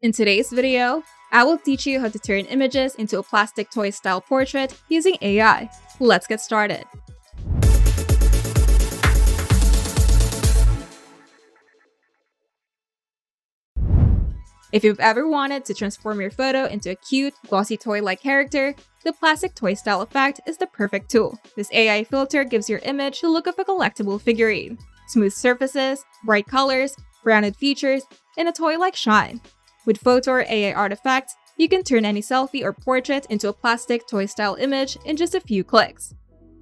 In today's video, I will teach you how to turn images into a plastic toy style portrait using AI. Let's get started. If you've ever wanted to transform your photo into a cute, glossy toy-like character, the plastic toy style effect is the perfect tool. This AI filter gives your image the look of a collectible figurine. Smooth surfaces, bright colors, rounded features, and a toy-like shine. With Photo or AI artifacts, you can turn any selfie or portrait into a plastic toy-style image in just a few clicks.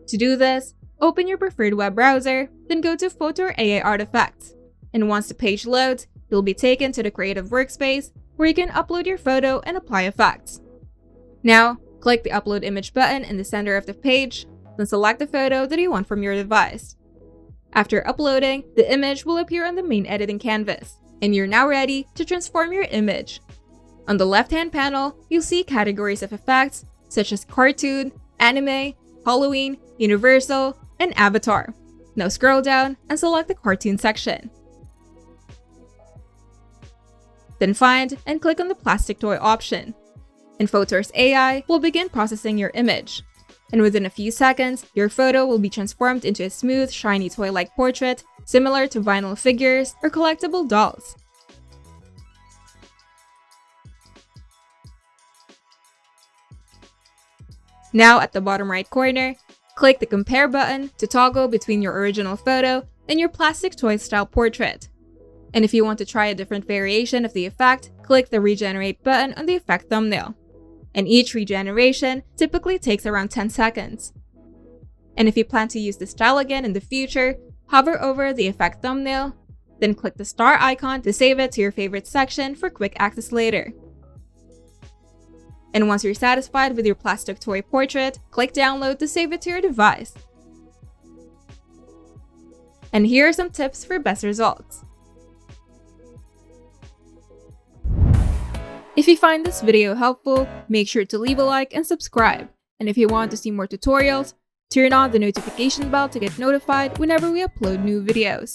To do this, open your preferred web browser, then go to Photo or AI artifacts. And once the page loads, you'll be taken to the creative workspace where you can upload your photo and apply effects. Now, click the Upload Image button in the center of the page, then select the photo that you want from your device. After uploading, the image will appear on the main editing canvas, and you're now ready to transform your image. On the left-hand panel, you'll see categories of effects such as cartoon, anime, Halloween, universal, and avatar. Now scroll down and select the cartoon section. Then find and click on the plastic toy option. And Photo's AI will begin processing your image. And within a few seconds, your photo will be transformed into a smooth, shiny toy-like portrait similar to vinyl figures or collectible dolls. Now at the bottom right corner, click the Compare button to toggle between your original photo and your plastic toy style portrait. And if you want to try a different variation of the effect, click the Regenerate button on the effect thumbnail. And each regeneration typically takes around 10 seconds. And if you plan to use the style again in the future, hover over the effect thumbnail, then click the star icon to save it to your favorite section for quick access later. And once you're satisfied with your plastic toy portrait, click Download to save it to your device. And here are some tips for best results. If you find this video helpful, make sure to leave a like and subscribe. And if you want to see more tutorials, turn on the notification bell to get notified whenever we upload new videos.